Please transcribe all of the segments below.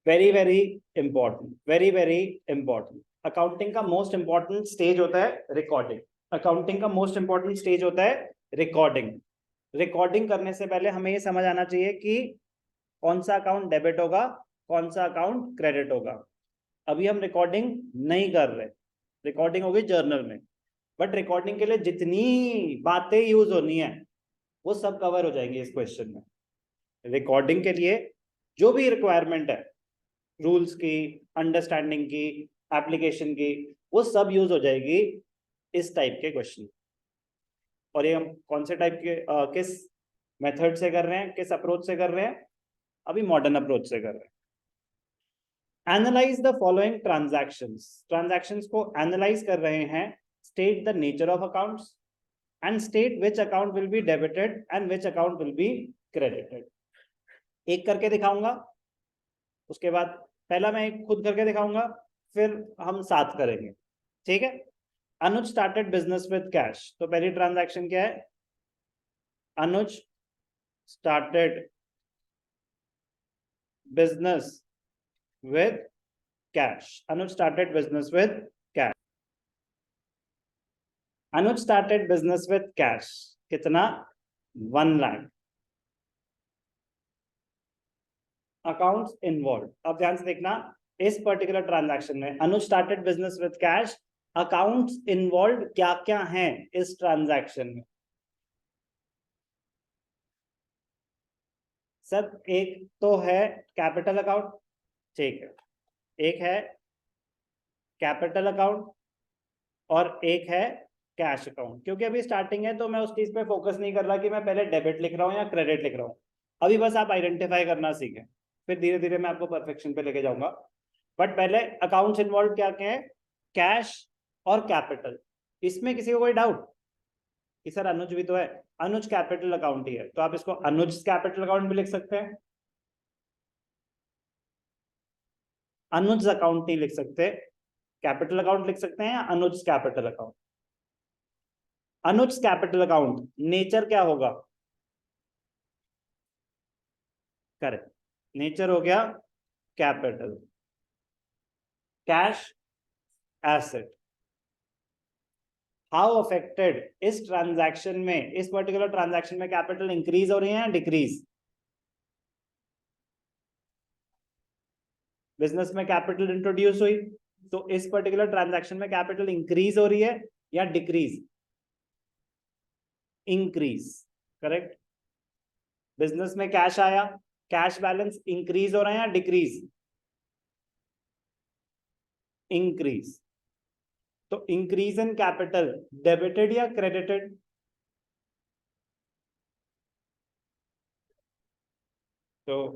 Very very important, very very important. Accounting का most important stage होता है recording. Accounting का मोस्ट इंपॉर्टेंट स्टेज होता है रिकॉर्डिंग। रिकॉर्डिंग करने से पहले हमें ये समझ आना चाहिए कि कौन सा अकाउंट डेबिट होगा, कौन सा अकाउंट क्रेडिट होगा। अभी हम रिकॉर्डिंग नहीं कर रहे, रिकॉर्डिंग होगी जर्नल में, बट रिकॉर्डिंग के लिए जितनी बातें यूज होनी है वो सब कवर हो जाएंगी इस क्वेश्चन में। रिकॉर्डिंग के लिए जो भी रिक्वायरमेंट है, रूल्स की, अंडरस्टैंडिंग की, एप्लीकेशन की, वो सब यूज हो जाएगी इस टाइप के क्वेश्चन। और ये हम कौन से टाइप के किस मेथड से कर रहे हैं, किस अप्रोच से कर रहे हैं? अभी मॉडर्न अप्रोच से कर रहे हैं। Analyse the following transactions. Transactions को एनालाइज कर रहे हैं। State the nature of accounts and state which account will be debited and which account will be credited. एक करके दिखाऊंगा, उसके बाद पहला मैं एक खुद करके दिखाऊंगा, फिर हम साथ करेंगे, ठीक है? Anuj started business with cash. तो पहली ट्रांजैक्शन क्या है? Anuj started business with cash. Anuj started business with cash. Anuj started business with cash. कितना? 1 लाख। Accounts involve. अब ध्यान से देखना, इस पर्टिकुलर ट्रांजैक्शन में Anuj started business with cash, accounts involve क्या क्या हैं इस ट्रांजैक्शन में? सर एक तो है कैपिटल अकाउंट, ठीक है, एक है कैपिटल अकाउंट और एक है कैश अकाउंट। क्योंकि अभी स्टार्टिंग है तो मैं उस चीज पे फोकस नहीं कर रहा कि मैं पहले डेबिट लिख रहा हूँ या क्रेडिट लिख रहा हूँ। अभी बस आप आइडेंटिफाई करना सीखें, फिर धीरे धीरे मैं आपको परफेक्शन पे लेके जाऊंगा। बट पहले अकाउंट्स इन्वॉल्व क्या क्या है? कैश और कैपिटल। इसमें किसी को कोई डाउट कि सर अनुज भी तो है? अनुज कैपिटल अकाउंट ही है, तो आप इसको अनुज कैपिटल अकाउंट भी लिख सकते हैं, अनुज अकाउंट नहीं लिख सकते। कैपिटल अकाउंट लिख सकते हैं या अनुज कैपिटल अकाउंट। अनुज कैपिटल अकाउंट नेचर क्या होगा? करेक्ट, नेचर हो गया capital. Cash asset. How affected इस ट्रांजैक्शन में, इस पर्टिकुलर ट्रांजैक्शन में कैपिटल इंक्रीज हो रही है या डिक्रीज? बिजनेस में कैपिटल इंट्रोड्यूस हुई, तो इस पर्टिकुलर ट्रांजैक्शन में कैपिटल इंक्रीज हो रही है या डिक्रीज? Increase, correct. बिजनेस में कैश आया, कैश बैलेंस इंक्रीज हो रहा है या डिक्रीज? इंक्रीज। तो इंक्रीज इन कैपिटल डेबिटेड या क्रेडिटेड? तो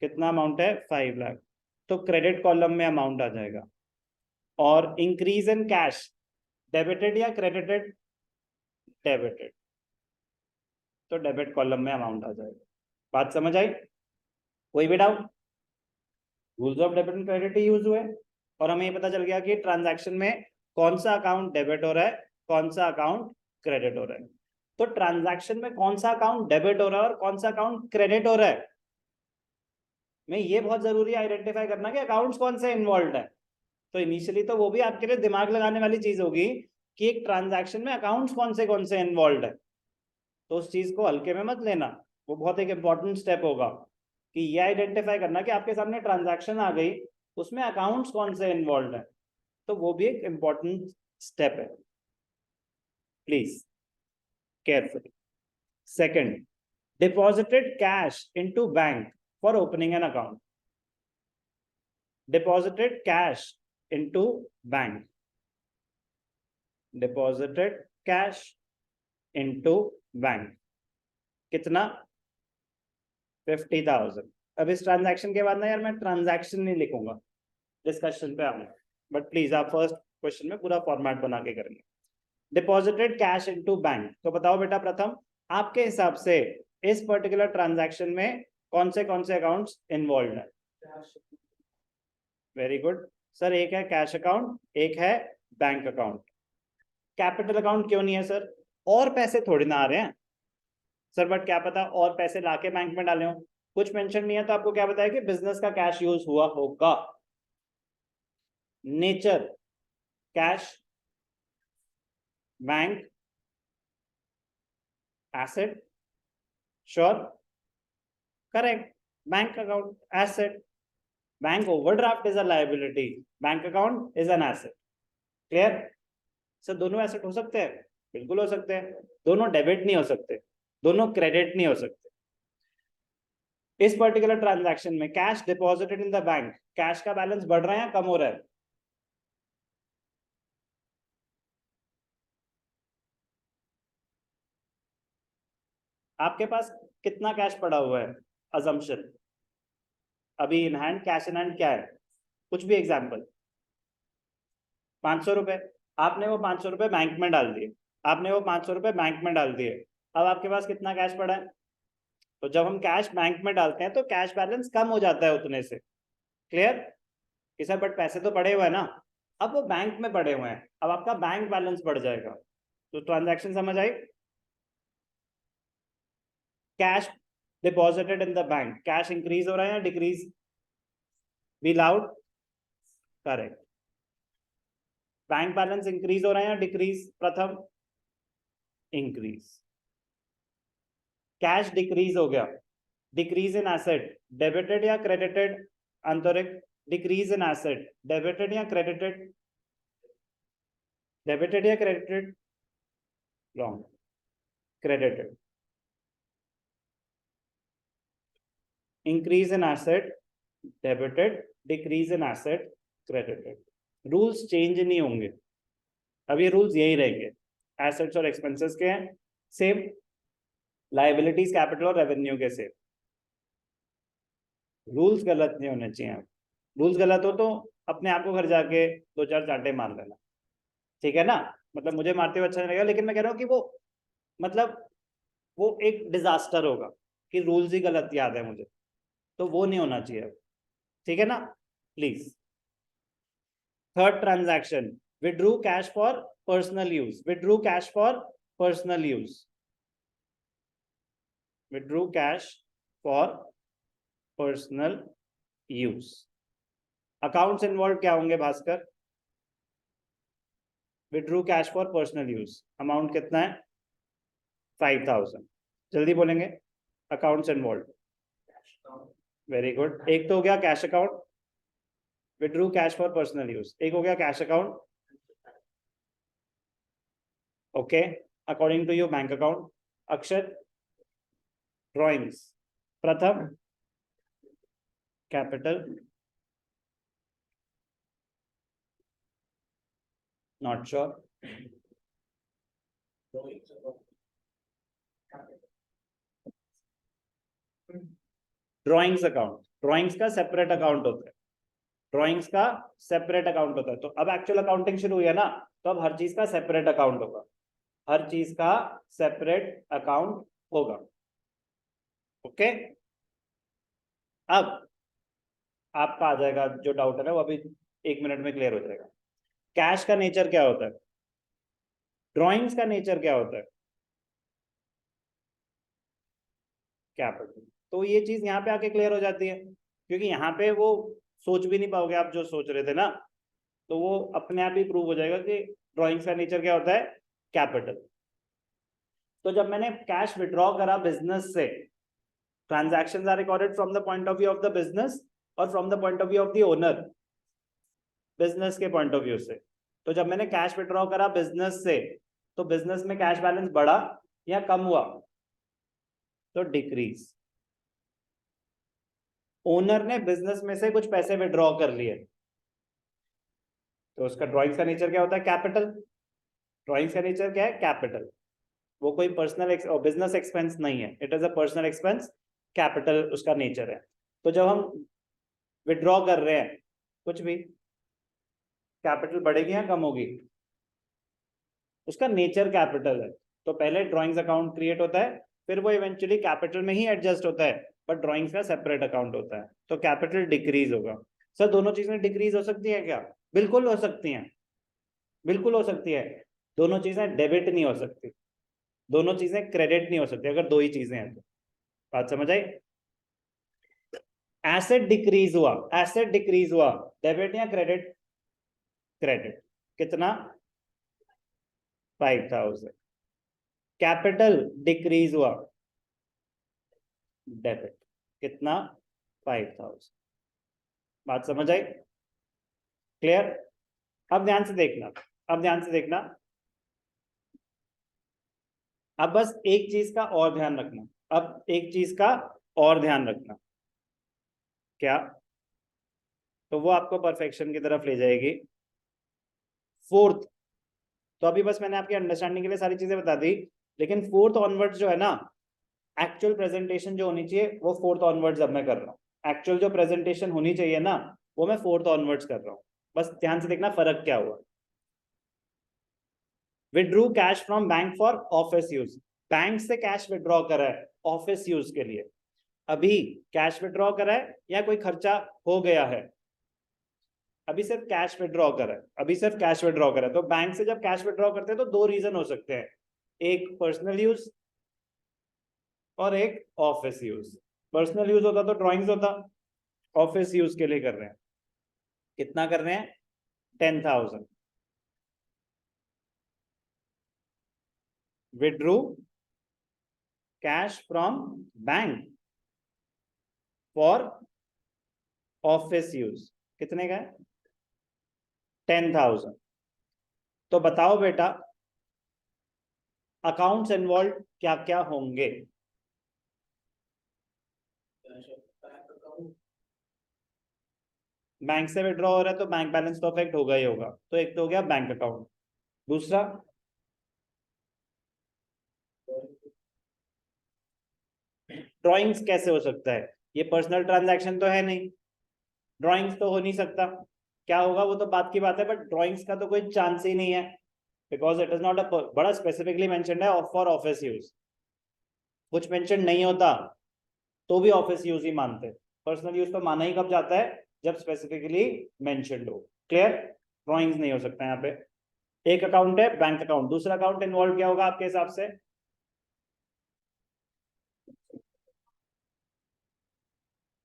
कितना अमाउंट है? 5 लाख। तो क्रेडिट कॉलम में अमाउंट आ जाएगा। और इंक्रीज इन कैश डेबिटेड या क्रेडिटेड? डेबिटेड। तो डेबिट कॉलम में अमाउंट आ जाएगा। बात समझ आई? कोई भी doubt? Rules of debit and credit he use हुए और हमें ये पता चल गया कि ट्रांजैक्शन में कौन सा अकाउंट डेबिट हो रहा है, कौन सा अकाउंट क्रेडिट हो रहा है। तो ट्रांजैक्शन में कौन सा अकाउंट डेबिट हो रहा है और कौन सा अकाउंट क्रेडिट हो रहा है, मैं ये बहुत जरूरी है आइडेंटिफाई करना कि अकाउंट्स कौन से इन्वॉल्व है। तो इनिशियली तो वो भी आपके लिए दिमाग लगाने वाली चीज होगी कि एक ट्रांजैक्शन में अकाउंट्स कौन से इन्वॉल्व है। तो उस चीज को हल्के में मत लेना, वो बहुत एक इंपॉर्टेंट स्टेप होगा कि ये आइडेंटिफाई करना कि आपके सामने ट्रांजैक्शन आ गई, उसमें अकाउंट्स कौन से इन्वॉल्व है। तो वो भी एक इंपॉर्टेंट स्टेप है, please carefully. Second, deposited cash into bank for opening an account. Deposited cash into bank, deposited cash into bank. कितना? 50,000। अब इस ट्रांजैक्शन के बाद ना यार मैं ट्रांजैक्शन नहीं लिखूंगा, डिस्कशन पे आऊंगा, बट प्लीज आप फर्स्ट क्वेश्चन में पूरा फॉर्मेट बना के करेंगे। Deposited cash into bank. तो बताओ बेटा प्रथम, आपके हिसाब से इस पर्टिकुलर ट्रांजैक्शन में कौन से अकाउंट्स इन्वॉल्व है? वेरी गुड सर, एक है कैश अकाउंट, एक है बैंक अकाउंट। कैपिटल अकाउंट क्यों नहीं है सर? और पैसे थोड़ी ना आ रहे हैं सर, बट क्या पता और पैसे लाके बैंक में डाले हो। कुछ मेंशन नहीं है तो आपको क्या बताया कि बिजनेस का कैश यूज हुआ होगा। Nature cash, bank asset, sure correct, bank account asset, bank overdraft is a liability, bank account is an asset. Clear? Sir दोनों एसेट हो सकते हैं, बिल्कुल हो सकते हैं। दोनों डेबिट नहीं हो सकते, दोनों क्रेडिट नहीं हो सकते। इस पर्टिकुलर ट्रांजैक्शन में cash deposited in the bank, cash का बैलेंस बढ़ रहा है या कम हो रहा है? आपके पास कितना कैश पड़ा हुआ है? अजम्पशन अभी in hand, cash in hand क्या है? कुछ भी एग्जांपल। 500 रुपए। आपने वो 500 रुपए बैंक में डाल दिए, आपने वो 500 रुपए बैंक में डाल दिए। अब आपके पास कितना कैश पड़ा है? तो जब हम कैश बैंक में डालते हैं तो कैश बैलेंस कम हो जाता है उतने से। क्लियर? कि सर बट पैसे तो पड़े हुए हैं ना। अब वो बैंक में पड़े हुए हैं, अब आपका बैंक बैलेंस बढ़ जाएगा। तो ट्रांजैक्शन समझ आई? Cash deposited in the bank, cash increase हो रहा है या decrease? Be loud. Correct. Bank balance increase हो रहा है या डिक्रीज? प्रथम इंक्रीज। कैश डिक्रीज हो गया, डिक्रीज इन एसेट, डेबिटेड या क्रेडिटेड? आंतरिक। डिक्रीज इन एसेट, डेबिटेड या क्रेडिटेड? डेबिटेड या credited? Wrong, credited. Increase in asset debited, decrease in asset credited. Rules change नहीं होंगे, अब ये रूल्स यही रहेंगे। एसेट्स और एक्सपेंसेस के हैं सेम, लाइबिलिटीज कैपिटल और रेवेन्यू के सेम। रूल्स गलत नहीं होने चाहिए। रूल्स गलत हो तो अपने आप को घर जाके दो चार चांटे मार लेना, ठीक है ना? मतलब मुझे मारते हुए अच्छा नहीं लगेगा, लेकिन मैं कह रहा हूँ कि वो मतलब वो एक डिजास्टर होगा कि रूल्स ही गलत याद है मुझे, तो वो नहीं होना चाहिए। ठीक है ना? Please. Third transaction, withdraw cash for personal use. Withdraw cash for personal use, withdraw cash for personal use. Accounts involve क्या होंगे Bhaskar? Withdraw cash for personal use, amount कितना है? 5000। जल्दी बोलेंगे। Accounts involve, very good. एक तो हो गया cash account, withdraw cash for personal use. एक हो गया cash account, okay. According to your bank account. Akshar? Drawings. Pratham capital, not sure. Drawings account, drawings का सेपरेट अकाउंट होता है, ड्रॉइंग्स का सेपरेट अकाउंट होता है। तो अब एक्चुअल अकाउंटिंग शुरू हुई है ना, तो अब हर चीज का सेपरेट अकाउंट होगा, हर चीज का सेपरेट अकाउंट होगा। ओके। अब आपका आ जाएगा जो डाउट है ना, वो अभी 1 मिनट में क्लियर हो जाएगा। कैश का नेचर क्या होता है? ड्रॉइंग्स का नेचर क्या होता है? कैपिटल। तो ये चीज यहाँ पे आके क्लियर हो जाती है, क्योंकि यहाँ पे वो सोच भी नहीं पाओगे आप जो सोच रहे थे ना, तो वो अपने आप ही प्रूव हो जाएगा कि ड्रॉइंग्स का नेचर क्या होता है? कैपिटल। तो जब मैंने कैश विड्रॉ करा बिजनेस से, transactions are recorded from the point of view of the business और from the point of view of the owner, business के पॉइंट ऑफ व्यू से। तो जब मैंने कैश विड्रॉ करा बिजनेस से, तो बिजनेस में कैश बैलेंस बढ़ा या कम हुआ? तो डिक्रीज। ओनर ने बिजनेस में से कुछ पैसे विड्रॉ कर लिए, तो उसका ड्रॉइंग्स का नेचर क्या होता है? कैपिटल। ड्रॉइंग्स का नेचर क्या है? कैपिटल। वो कोई पर्सनल बिजनेस एक्सपेंस नहीं है, it is a personal expense, capital उसका नेचर है। तो जब हम विड्रॉ कर रहे हैं कुछ भी, कैपिटल बढ़ेगी या कम होगी? उसका नेचर कैपिटल है। तो पहले ड्राइंग्स अकाउंट क्रिएट होता है, फिर वो इवेंचुअली कैपिटल में ही एडजस्ट होता है, बट ड्राइंग्स का सेपरेट अकाउंट होता है, तो कैपिटल डिक्रीज होगा। सर दोनों चीजें डिक्रीज हो सकती है क्या? बिल्कुल हो सकती हैं, बिल्कुल हो सकती है। दोनों चीजें डेबिट नहीं हो सकती, दोनों चीजें क्रेडिट नहीं हो सकती, अगर दो ही चीजें हैं तो। बात समझ आई? एसेट डिक्रीज हुआ, एसेट डिक्रीज हुआ, डेबिट या क्रेडिट? क्रेडिट। कितना? 5000। कैपिटल डिक्रीज हुआ, डेबिट। कितना? 5000। बात समझ आई? क्लियर? अब ध्यान से देखना, अब ध्यान से देखना, अब बस एक चीज का और ध्यान रखना, अब एक चीज का और ध्यान रखना। क्या? तो वो आपको परफेक्शन की तरफ ले जाएगी। फोर्थ, तो अभी बस मैंने आपकी अंडरस्टैंडिंग के लिए सारी चीजें बता दी, लेकिन फोर्थ ऑनवर्ड्स जो है ना, एक्चुअल प्रेजेंटेशन जो होनी चाहिए वो फोर्थ ऑनवर्ड्स अब मैं कर रहा हूँ। एक्चुअल जो प्रेजेंटेशन होनी चाहिए ना, वो मैं फोर्थ ऑनवर्ड्स कर रहा हूँ। बस ध्यान से देखना फर्क क्या हुआ। Withdrew cash from bank for office use, bank से कैश विड्रॉ करा है ऑफिस यूज के लिए। अभी कैश विड्रॉ करा है या कोई खर्चा हो गया है? अभी सिर्फ कैश विड्रॉ करा है, अभी सिर्फ कैश विड्रॉ करा है। तो बैंक से जब कैश विड्रॉ करते हैं तो दो रीजन हो सकते हैं, एक पर्सनल यूज और एक ऑफिस यूज। पर्सनल यूज होता तो ड्रॉइंग्स होता, ऑफिस यूज के लिए कर रहे हैं। कितना कर रहे हैं? 10,000। Withdrew cash from bank for office use. कितने का है? 10,000। तो बताओ बेटा, अकाउंट्स इन्वॉल्व क्या क्या होंगे? बैंक से विड्रॉ हो रहा है तो बैंक बैलेंस तो अफेक्ट होगा ही होगा, तो एक तो हो गया बैंक अकाउंट। दूसरा, ड्रॉइंग्स कैसे हो सकता है? ये पर्सनल ट्रांजैक्शन तो है नहीं, ड्रॉइंग्स तो हो नहीं सकता। क्या होगा वो तो बात की बात है, बट ड्रॉइंग्स का तो कोई चांस ही नहीं है, because it is not a, बड़ा स्पेसिफिकली मेंशन्ड है फॉर ऑफिस यूज। कुछ मेंशन नहीं होता तो भी ऑफिस यूज ही मानते। पर्सनल यूज तो माना ही कब जाता है? जब स्पेसिफिकली मेंशन्ड हो। क्लियर? ड्रॉइंग्स नहीं हो सकता यहाँ पे। एक अकाउंट है बैंक अकाउंट, दूसरा अकाउंट इन्वॉल्व क्या होगा आपके हिसाब से?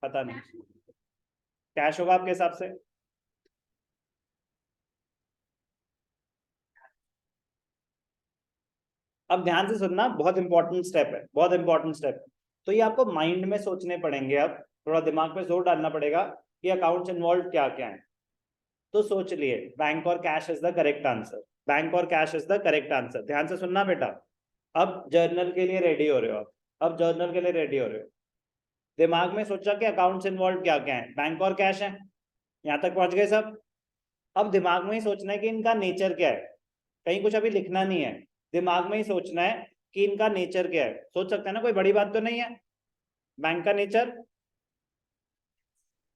पता नहीं, कैश होगा आपके हिसाब से? अब ध्यान से सुनना, बहुत इंपॉर्टेंट स्टेप है, बहुत इंपॉर्टेंट स्टेप। तो ये आपको माइंड में सोचने पड़ेंगे, अब थोड़ा दिमाग पे जोर डालना पड़ेगा कि अकाउंट्स इन्वॉल्व क्या क्या है। तो सोच लिए, बैंक और cash is the correct answer, bank और cash is the correct answer. ध्यान से सुनना बेटा, अब जर्नल के लिए रेडी हो रहे हो आप, अब जर्नल के लिए रेडी हो रहे हो। दिमाग में सोचा कि अकाउंट्स इन्वॉल्व क्या क्या है, बैंक और कैश है, यहां तक पहुंच गए सब। अब दिमाग में ही सोचना है कि इनका नेचर क्या है, कहीं कुछ अभी लिखना नहीं है, दिमाग में ही सोचना है कि इनका नेचर क्या है। सोच सकते हैं ना, कोई बड़ी बात तो नहीं है। बैंक का नेचर,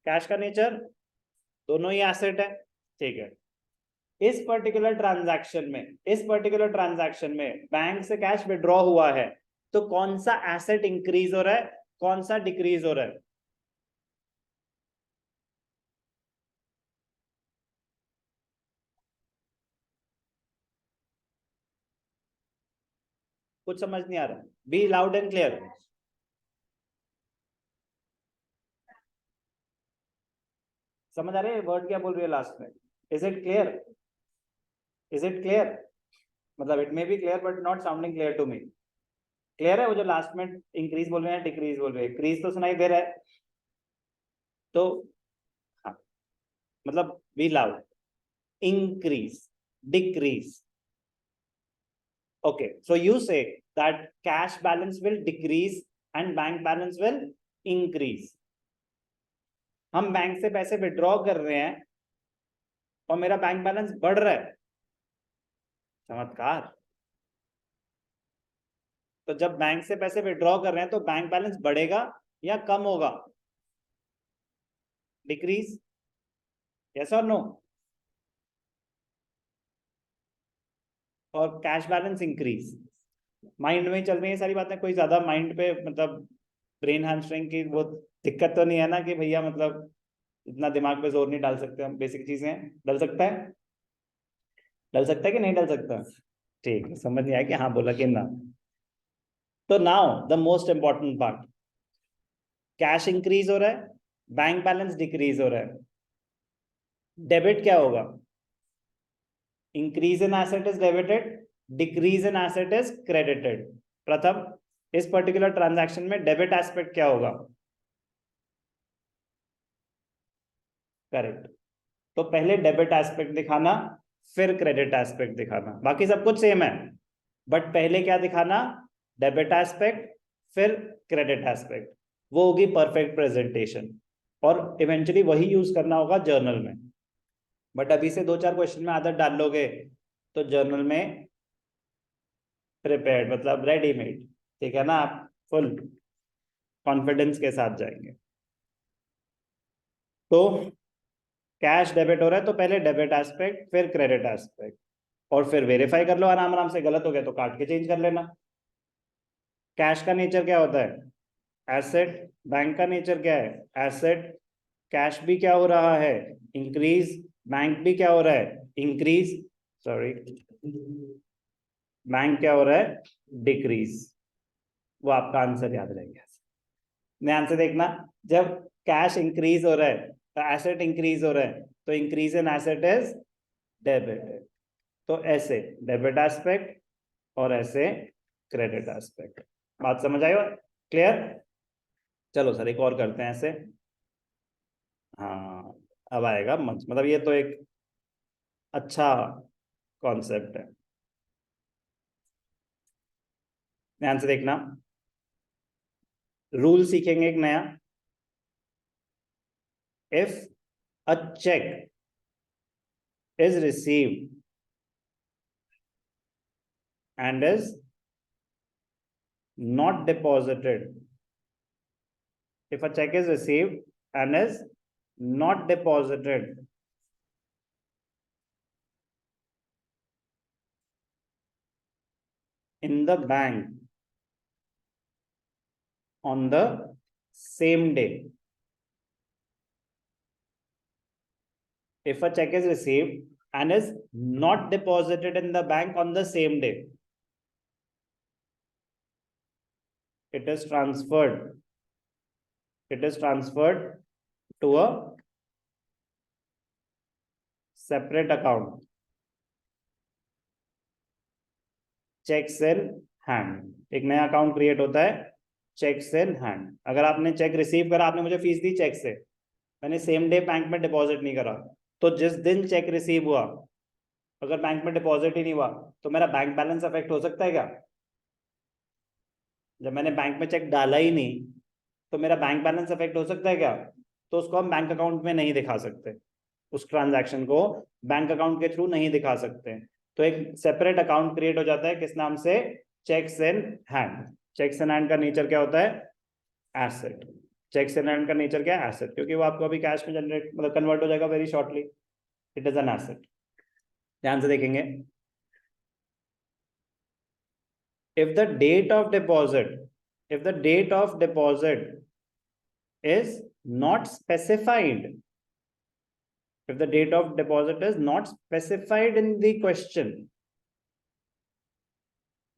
कैश का नेचर, दोनों ही एसेट है। ठीक है, इस पर्टिकुलर ट्रांजैक्शन में, इस पर्टिकुलर ट्रांजैक्शन में बैंक से कैश विड्रॉ हुआ है, तो कौन सा एसेट इंक्रीज हो रहा है, कौन सा डिक्रीज हो रहा है? कुछ समझ नहीं आ रहा? Be loud and clear. समझ आ रहे हैं वर्ड क्या बोल रही है लास्ट में? Is it clear? Is it clear? मतलब it may be clear but not sounding clear to me. Clear है? वो जो लास्ट में इंक्रीज बोल रहे हैं डिक्रीज बोल रहे हैं, क्रीज तो सुनाई दे रहा है। तो हाँ, मतलब we loud, increase, decrease. okay, so you say that cash balance will decrease and bank balance will increase। हम बैंक से पैसे विड्रॉ कर रहे हैं और मेरा बैंक बैलेंस बढ़ रहा है। चमत्कार। तो जब बैंक से पैसे विड्रॉ कर रहे हैं तो बैंक बैलेंस बढ़ेगा या कम होगा? डिक्रीज? यस और नो? और कैश बैलेंस इंक्रीज। माइंड में चल रही है सारी बातें, कोई ज्यादा माइंड पे मतलब ब्रेन हैमस्ट्रिंग की वो दिक्कत तो नहीं है ना, कि भैया मतलब इतना दिमाग पे जोर नहीं डाल सकते हम, बेसिक चीजें हैं, डल सकता है? डल सकता है कि नहीं डल सकता? ठीक है, समझ नहीं आया कि हाँ बोला कि ना। तो now the most important part, cash increase हो रहा है, बैंक बैलेंस डिक्रीज हो रहा है, डेबिट क्या होगा? Increase in asset is debited, decrease in asset is credited. प्रथम, इस पर्टिकुलर ट्रांजैक्शन में डेबिट एस्पेक्ट क्या होगा? करेक्ट। तो पहले डेबिट एस्पेक्ट दिखाना, फिर क्रेडिट एस्पेक्ट दिखाना, बाकी सब कुछ सेम है, बट पहले क्या दिखाना? डेबिट एस्पेक्ट, फिर क्रेडिट एस्पेक्ट। वो होगी परफेक्ट प्रेजेंटेशन, और इवेंचुअली वही यूज करना होगा जर्नल में। बट अभी से 2-4 क्वेश्चन में आदत डाल लोगे तो जर्नल में प्रिपेयर्ड मतलब रेडीमेड, ठीक है ना, आप फुल कॉन्फिडेंस के साथ जाएंगे। तो कैश डेबिट हो रहा है तो पहले डेबिट एस्पेक्ट, फिर क्रेडिट एस्पेक्ट, और फिर वेरीफाई कर लो आराम आराम से, गलत हो गया तो काट के चेंज कर लेना। कैश का नेचर क्या होता है? एसेट। बैंक का नेचर क्या है? एसेट। कैश भी क्या हो रहा है? इंक्रीज। बैंक भी क्या हो रहा है? इंक्रीज। सॉरी, बैंक क्या हो रहा है? डिक्रीज। वो आपका आंसर याद रहेगा। ध्यान से देखना, जब कैश इंक्रीज हो रहा है तो एसेट इंक्रीज हो रहा है, तो increase in asset is debit. तो ऐसे डेबिट एस्पेक्ट और ऐसे क्रेडिट एस्पेक्ट। बात समझ आई? क्लियर? चलो सर एक और करते हैं ऐसे। हाँ, अब आएगा मतलब ये तो एक अच्छा कॉन्सेप्ट है, ध्यान से देखना। रूल सीखेंगे एक नया। If a cheque is received and is not deposited, if a check is received and is not deposited in the bank on the same day, if a check is received and is not deposited in the bank on the same day, it is transferred to a separate account, checks in hand। एक नया account create होता है, checks in hand. अगर आपने check receive करा, आपने मुझे fees दी check से, मैंने सेम डे बैंक में डिपॉजिट नहीं करा, तो जिस दिन चेक रिसीव हुआ अगर बैंक में डिपॉजिट ही नहीं हुआ तो मेरा बैंक बैलेंस अफेक्ट हो सकता है क्या? जब मैंने बैंक में चेक डाला ही नहीं तो मेरा बैंक बैलेंस अफेक्ट हो सकता है क्या? तो उसको हम बैंक अकाउंट में नहीं दिखा सकते, उस ट्रांजैक्शन को बैंक अकाउंट के थ्रू नहीं दिखा सकते। तो एक सेपरेट अकाउंट क्रिएट हो जाता है, किस नाम से? Checks in hand. Checks in hand का नेचर क्या होता है? एसेट। चेक्स इन हैंड का नेचर क्या है? एसेट, क्योंकि वो आपको अभी कैश में जनरेट मतलब कन्वर्ट हो जाएगा very shortly, it is an asset. ध्यान से देखेंगे। if the date of deposit if the date of deposit is not specified, if the date of deposit is not specified in the question,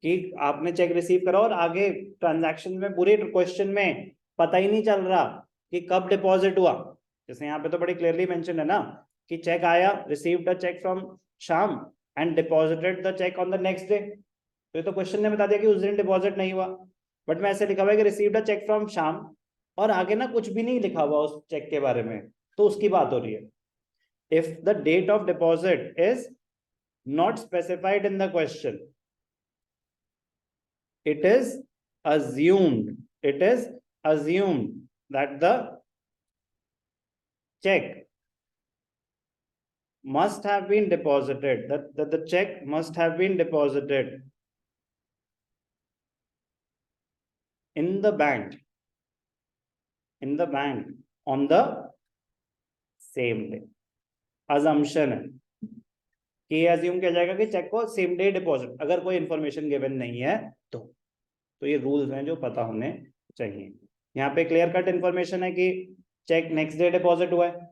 कि आपने check receive करा और आगे transaction में पूरे क्वेश्चन में पता ही नहीं चल रहा कि कब डिपॉजिट हुआ, जैसे यहाँ पे तो बड़ी क्लियरली मेंशन है ना कि चेक आया, received a cheque from Shyam and deposited the cheque on the next day, तो ये तो क्वेश्चन ने बता दिया कि उस दिन डिपॉजिट नहीं हुआ। बट मैं ऐसे लिखा हुआ है कि received a cheque from Shyam, और आगे ना कुछ भी नहीं लिखा हुआ उस चेक के बारे में, तो उसकी बात हो रही है। If the date of deposit is not specified in the question, it is assumed that the check must have been deposited, that the check must have been deposited in the bank on the same day। assumption है कि ये assume किया जाएगा कि check को same day deposit, अगर कोई information given नहीं है तो ये रूल्स हैं जो पता होने चाहिए। यहाँ पे क्लियर कट इंफॉर्मेशन है कि चेक नेक्स्ट डे डिपॉजिट हुआ है,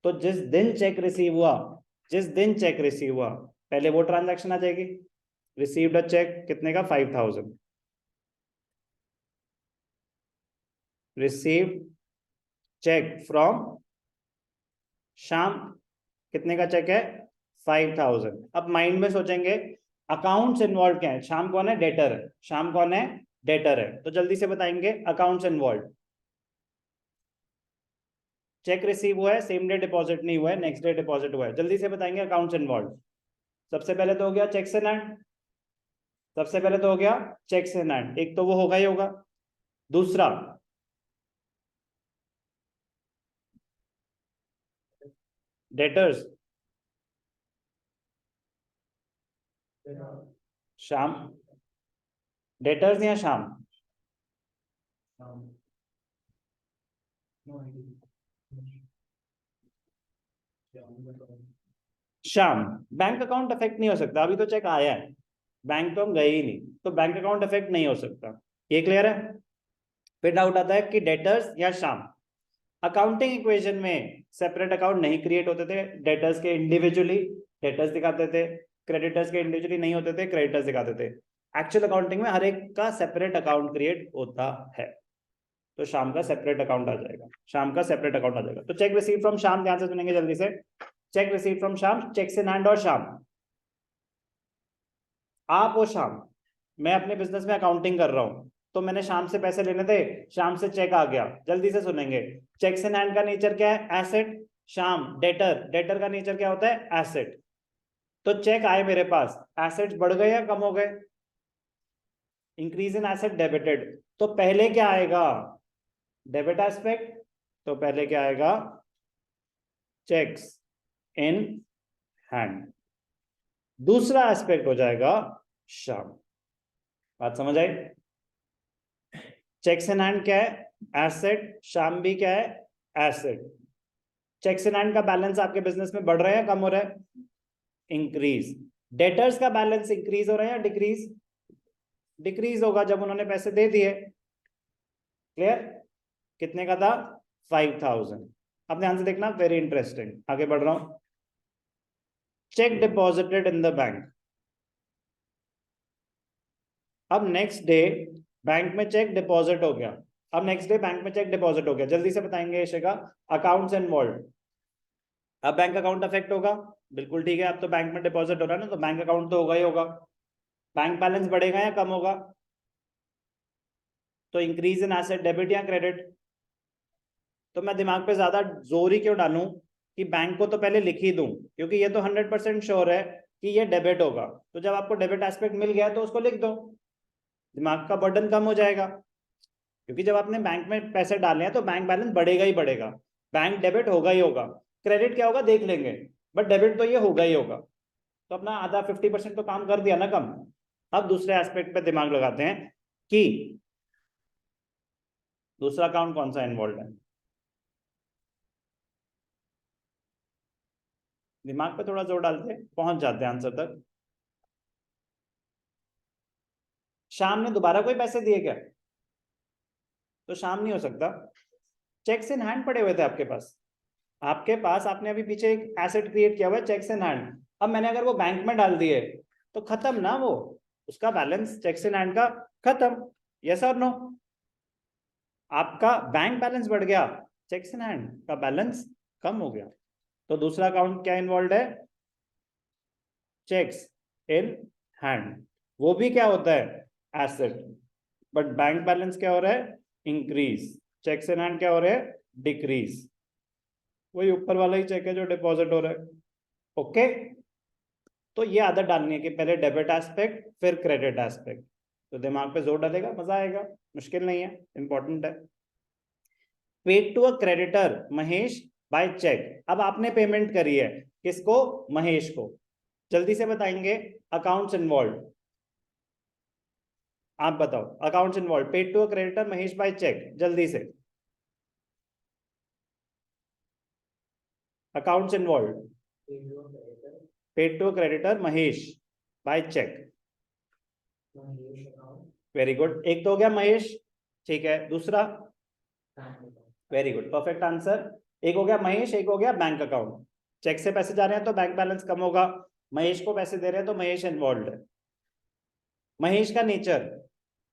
तो जिस दिन चेक रिसीव हुआ पहले वो ट्रांजैक्शन आ जाएगी। रिसीव्ड अ चेक कितने का? 5000। रिसीव्ड चेक फ्रॉम श्याम, कितने का चेक है 5,000। अब माइंड में सोचेंगे अकाउंट्स इन्वॉल्व क्या है, श्याम कौन है डेटर है, श्याम कौन है डेटर है, तो जल्दी से बताएंगे अकाउंट्स इन्वॉल्व। चेक रिसीव हुआ है, सेम डे डिपॉजिट नहीं हुआ है, नेक्स्ट डे डिपॉजिट हुआ है, जल्दी से बताएंगे अकाउंट्स इन्वॉल्व। सबसे पहले तो हो गया चेक्स इन हैंड, सबसे पहले तो हो गया चेक्स इन हैंड, एक तो वो होगा ही होगा। दूसरा डेटर्स, शाम, डेटर्स या शाम, शाम। बैंक अकाउंट अफेक्ट नहीं हो सकता, अभी तो चेक आया है, बैंक तो हम गए ही नहीं, तो बैंक अकाउंट अफेक्ट नहीं हो सकता, ये क्लियर है। फिर डाउट आता है कि डेटर्स या शाम। अकाउंटिंग इक्वेशन में सेपरेट अकाउंट नहीं क्रिएट होते थे, डेटर्स के इंडिविजुअली डेटर्स दिखाते थे, क्रेडिटर्स के इंडिविजुअली नहीं होते थे, क्रेडिटर्स दिखाते थे। एक्चुअल अकाउंटिंग में हर एक का सेपरेट अकाउंट क्रिएट होता है, तो शाम का सेपरेट अकाउंट आ जाएगा, शाम का सेपरेट अकाउंट आ जाएगा। तो चेक रिसीव फ्रॉम शाम, ध्यान से सुनेंगे जल्दी से। चेक रिसीव फ्रॉम शाम, चेक्स इन हैंड और शाम। आप हो शाम, मैं अपने बिजनेस में अकाउंटिंग कर रहा हूं, तो मैंने शाम से पैसे लेने थे, शाम से चेक आ गया, जल्दी से सुनेंगे। चेक्स इन हैंड का नेचर क्या है एसेट, शाम डेटर, डेटर का नेचर क्या होता है एसेट। तो चेक आए मेरे पास, एसेट्स बढ़ गए या कम हो गए, इंक्रीज इन एसेट डेबिटेड, तो पहले क्या आएगा डेबिट एस्पेक्ट, तो पहले क्या आएगा चेक्स इन हैंड, दूसरा एस्पेक्ट हो जाएगा शाम। बात समझ आई। चेक्स इन हैंड क्या है एसेट, शाम भी क्या है एसेट। चेक्स इन हैंड का बैलेंस आपके बिजनेस में बढ़ रहा है या कम हो रहा है, इंक्रीज। डेटर्स का बैलेंस इंक्रीज हो रहा है या डिक्रीज, डिक्रीज होगा जब उन्होंने पैसे दे दिए, क्लियर। कितने का था 5,000। अब ध्यान से देखना, वेरी इंटरेस्टिंग, आगे बढ़ रहा हूं। Check deposited in the bank, अब नेक्स्ट डे बैंक में चेक डिपॉजिट हो गया, अब नेक्स्ट डे बैंक में चेक डिपॉजिट हो गया, जल्दी से बताएंगे शेखा अकाउंट्स इन्वॉल्व। अब बैंक अकाउंट अफेक्ट होगा, बिल्कुल ठीक है, अब तो बैंक में डिपॉजिट हो रहा है ना, तो बैंक अकाउंट तो होगा ही होगा। बैंक बैलेंस बढ़ेगा या कम होगा, तो इंक्रीज इन एसेट डेबिट या क्रेडिट। तो मैं दिमाग पे ज्यादा जोर ही क्यों डालूं कि बैंक को तो पहले लिख ही दूं, क्योंकि ये तो 100% श्योर है कि ये डेबिट होगा, तो जब आपको डेबिट एस्पेक्ट मिल गया तो उसको लिख दो, दिमाग का बर्डन कम हो जाएगा। क्योंकि जब आपने बैंक में पैसे डाले हैं तो बैंक बैलेंस बढ़ेगा ही बढ़ेगा, बैंक डेबिट होगा ही होगा, क्रेडिट क्या होगा देख लेंगे, बट डेबिट तो ये होगा ही होगा। तो अपना आधा 50% तो काम कर दिया ना कम। अब दूसरे एस्पेक्ट पे दिमाग लगाते हैं कि दूसरा अकाउंट कौन सा इन्वॉल्व है, दिमाग पे थोड़ा जोर डालते हैं पहुंच जाते हैं आंसर तक। शाम ने दोबारा कोई पैसे दिए क्या, तो शाम नहीं हो सकता, चेक्स इन हैंड पड़े हुए थे आपके पास, आपके पास आपने अभी पीछे एक एसेट क्रिएट किया हुआ है चेक्स इन हैंड, अब मैंने अगर वो बैंक में डाल दिए तो खत्म ना, वो उसका बैलेंस चेक्स इन हैंड का खत्म, यस और नो। आपका बैंक बैलेंस बढ़ गया, चेक्स इन हैंड का बैलेंस कम हो गया, तो दूसरा अकाउंट क्या इन्वॉल्व है चेक्स इन हैंड, वो भी क्या होता है एसेट, बट बैंक बैलेंस क्या हो रहा है इंक्रीज, चेक्स इन हैंड क्या हो रहा है डिक्रीज, वही ऊपर वाला ही चेक है जो डिपॉजिट हो रहा है। ओके, तो ये आदत डालनी है कि पहले डेबिट एस्पेक्ट फिर क्रेडिट एस्पेक्ट, तो दिमाग पे जोर डालेगा, मजा आएगा, मुश्किल नहीं है, इंपॉर्टेंट है। Paid to a creditor Mahesh by cheque, अब आपने पेमेंट करी है किसको महेश को, जल्दी से बताएंगे अकाउंट्स इन्वॉल्व। आप बताओ accounts involve, paid to a creditor Mahesh by cheque, जल्दी से accounts involve, paid to a creditor Mahesh by cheque, very good, एक तो हो गया महेश, ठीक है, दूसरा वेरी गुड परफेक्ट आंसर, एक हो गया महेश, एक हो गया बैंक अकाउंट, चेक से पैसे जा रहे हैं तो बैंक बैलेंस कम होगा, महेश को पैसे दे रहे हैं तो महेश इन्वॉल्व है। महेश का नेचर,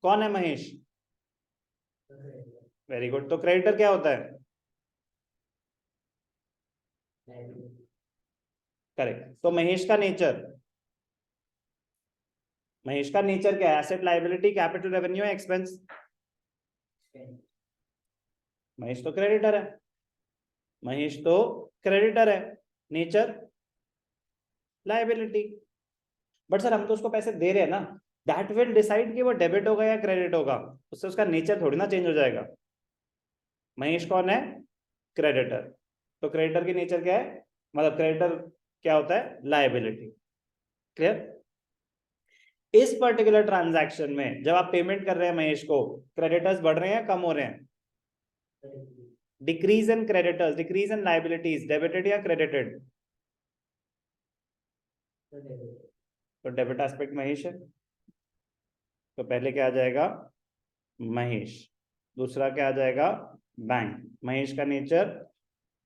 कौन है महेश, वेरी गुड, तो क्रेडिटर क्या होता है करेक्ट। तो महेश का नेचर क्या है? Asset, liability, capital, revenue, expense? Mahesh तो क्रेडिटर है, नेचर लायबिलिटी। बट सर हम तो उसको पैसे दे रहे हैं ना, दैट विल डिसाइड कि वो डेबिट होगा या क्रेडिट होगा, उससे उसका नेचर थोड़ी ना चेंज हो जाएगा। महेश कौन है? क्रेडिटर। तो क्रेडिटर की नेचर क्या है, मतलब क्रेडिटर क्या होता है? लायबिलिटी। क्लियर? इस पर्टिकुलर ट्रांजैक्शन में जब आप पेमेंट कर रहे हैं महेश को, क्रेडिटर्स बढ़ रहे हैं कम हो रहे हैं? Decrease in creditors, decrease in liabilities, debited या क्रेडिटेड? तो डेबिट एस्पेक्ट महेश है, तो पहले क्या आ जाएगा? महेश। दूसरा क्या आ जाएगा? बैंक। महेश का नेचर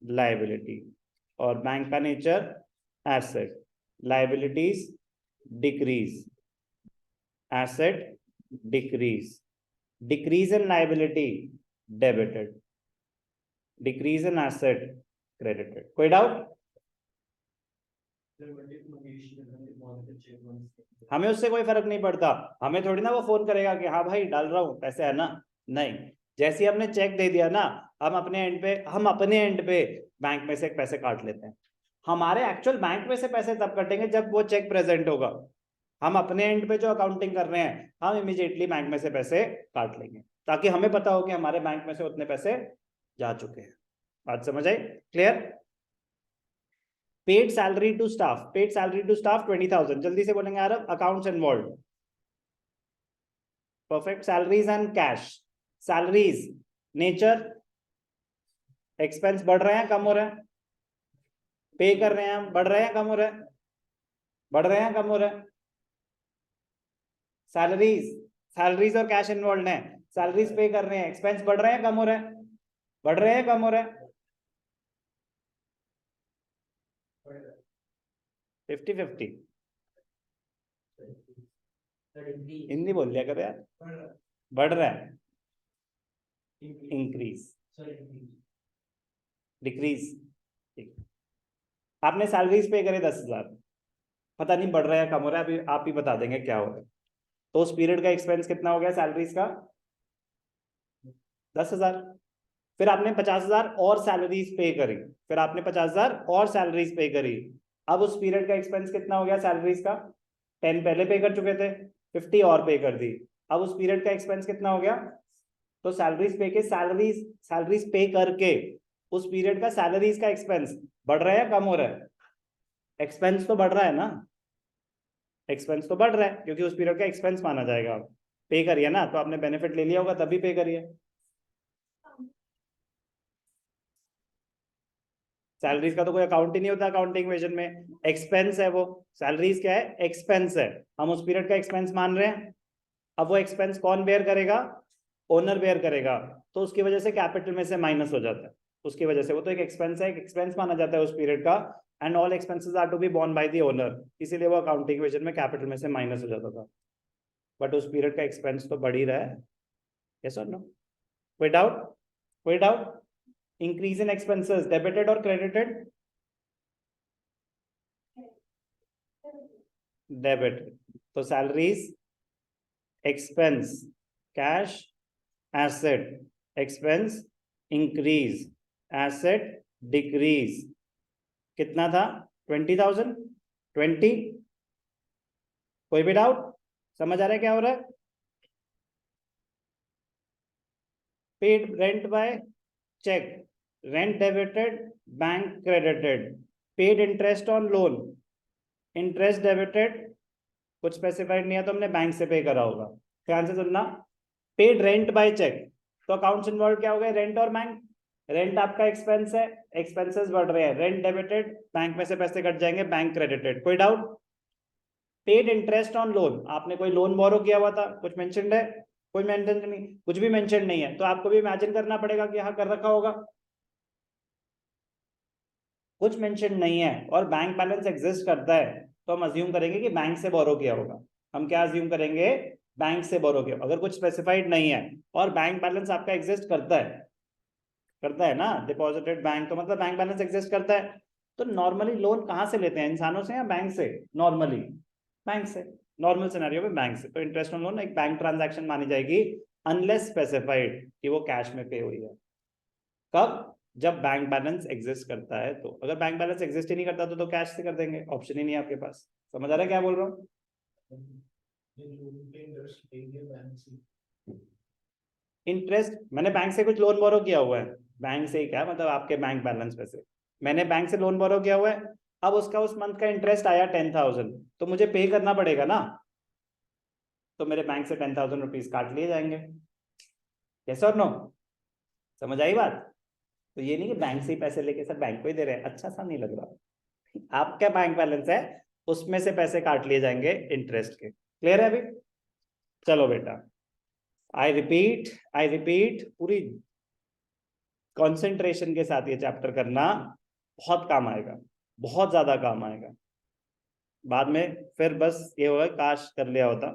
लायबिलिटी और बैंक का nature asset. Liabilities decrease, asset decrease, decrease in liability debited, decrease in asset credited. कोई डाउट? हमें उससे कोई फर्क नहीं पड़ता, हमें थोड़ी ना वो फोन करेगा कि हाँ भाई डाल रहा हूँ पैसे, है ना? नहीं, जैसे ही हमने चेक दे दिया ना, हम अपने एंड पे बैंक में से पैसे काट लेते हैं। हमारे एक्चुअल बैंक में से पैसे तब कटेंगे जब वो चेक प्रेजेंट होगा। हम अपने एंड पे जो अकाउंटिंग कर रहे हैं, हम इमीडिएटली बैंक में से पैसे काट लेंगे, ताकि हमें पता हो कि हमारे बैंक में से उतने पैसे जा चुके हैं। बात समझ आई? Clear? Paid salary to staff 20,000। जल्दी से बोलेंगे यार, accounts involve. Perfect. Salaries and cash. Salaries nature, expense बढ़ रहे हैं कम हो रहे हैं? पे कर रहे हैं, बढ़ रहे हैं कम हो रहे हैं? बढ़ रहे हैं कम हो रहे हैं? सैलरीज और कैश इन्वॉल्व है। सैलरीज पे कर रहे हैं, एक्सपेंस बढ़ रहे हैं कम हो रहे हैं? बढ़ रहे हैं कम हो रहे हैं? 50-50। हिंदी बोल लिया करो यार। बढ़ रहा है, इंक्रीज, डिक्रीज। आपने सैलरीज पे करे 10,000, पता नहीं बढ़ रहा है कम हो रहा है, अभी आप ही बता देंगे क्या हो रहा है। तो उस पीरियड का एक्सपेंस कितना हो गया सैलरीज का? 10,000। फिर आपने 50,000 और सैलरीज पे करी, फिर आपने 50,000 और सैलरीज पे करी। अब उस पीरियड का एक्सपेंस कितना हो गया सैलरीज का? 10 पहले पे कर चुके थे, 50 और पे कर दी। अब उस पीरियड का एक्सपेंस कितना हो गया? तो सैलरीज पे के सैलरीज पे करके उस पीरियड का सैलरीज का एक्सपेंस बढ़ रहा है कम हो रहा है? एक्सपेंस तो बढ़ रहा है ना, एक्सपेंस तो बढ़ रहा है क्योंकि उस पीरियड का एक्सपेंस माना जाएगा। पे करिए ना, तो आपने बेनिफिट ले लिया होगा तभी पे करिए। सैलरीज का तो कोई अकाउंट ही नहीं होता अकाउंटिंग इक्वेशन में, एक्सपेंस है वो। सैलरीज क्या है? एक्सपेंस है, हम उस पीरियड का एक्सपेंस मान रहे हैं। अब वो एक्सपेंस कौन बेयर करेगा? ओनर बेयर करेगा, तो उसकी वजह से कैपिटल में से माइनस हो जाता है। उसकी वजह से वो तो एक एक्सपेंस है, एक एक्सपेंस माना जाता है उस पीरियड का, and all expenses are to be borne by the owner, इसीलिए वो अकाउंटिंग इक्वेशन में कैपिटल में से माइनस हो जाता था। बट उस पीरियड का एक्सपेंस तो बढ़ ही रहा है। यस और नो? कोई डाउट? कोई doubt? Increase in expenses debited और क्रेडिटेड? डेबिट। तो salaries expense, cash asset, expense increase, asset decrease. कितना था? 20,000। 20। कोई भी डाउट? समझ आ रहा है क्या हो रहा है? Paid rent by cheque, rent debited, bank credited. Paid interest on loan, interest debited, कुछ स्पेसिफाइड नहीं है तो हमने बैंक से पे करा होगा। ध्यान से सुनना, पेड रेंट बाय चेक, तो अकाउंट्स इन्वॉल्व क्या हो गए? रेंट और बैंक। रेंट आपका एक्सपेंस है, एक्सपेंसेस बढ़ रहे हैं, रेंट डेबिटेड, बैंक में से पैसे कट जाएंगे, बैंक क्रेडिटेड। कोई doubt? Paid interest on loan, आपने कोई लोन बोरो किया हुआ था, कुछ मेंशन्ड है? कोई मेंशन नहीं, कुछ भी मेंशन नहीं है, तो आपको भी इमेजिन करना पड़ेगा कि हाँ कर रखा होगा। कुछ मेंशन नहीं है और बैंक बैलेंस एग्जिस्ट करता है, तो हम अज्यूम करेंगे कि बैंक से बोरो किया होगा। हम क्या अज्यूम करेंगे? बैंक से बोरो किया। अगर कुछ स्पेसिफाइड नहीं है और बैंक बैलेंस आपका एग्जिस्ट करता है ना, डिपॉजिटेड बैंक, तो मतलब बैंक बैलेंस एग्जिस्ट करता है, तो नॉर्मली लोन कहाँ से लेते हैं, इंसानों से या बैंक से? नॉर्मली बैंक से, नॉर्मल सिनेरियो में बैंक से। तो इंटरेस्ट ऑन लोन एक बैंक ट्रांजैक्शन मानी जाएगी अनलेस स्पेसिफाइड कि वो कैश में पे हुई है। कब? जब बैंक बैलेंस एग्जिस्ट करता है। तो अगर बैंक बैलेंस एग्जिस्ट ही नहीं करता तो कैश से कर देंगे, ऑप्शन ही नहीं है आपके पास। समझ आ रहा है क्या बोल रहा हूँ? इंटरेस्ट, मैंने बैंक से कुछ लोन बोरो किया हुआ है, बैंक से ही क्या मतलब आपके बैंक बैलेंस पे से मैंने बैंक से लोन बोरो किया हुआ है, अब उसका उस मंथ का इंटरेस्ट आया 10,000, तो मुझे पे करना पड़ेगा ना, तो मेरे बैंक से 10,000 रुपीज काट लिए जाएंगे। यस और नो? समझ आई बात? तो ये नहीं कि बैंक से ही पैसे लेके सर बैंक को ही दे रहे हैं, अच्छा सा नहीं लग रहा। आपका बैंक बैलेंस है, उसमें से पैसे काट लिए जाएंगे इंटरेस्ट के। क्लियर है अभी? चलो बेटा, आई रिपीट, पूरी कंसंट्रेशन के साथ ये चैप्टर करना, बहुत काम आएगा, बहुत ज्यादा काम आएगा। बाद में फिर बस ये होगा काश कर लिया होता।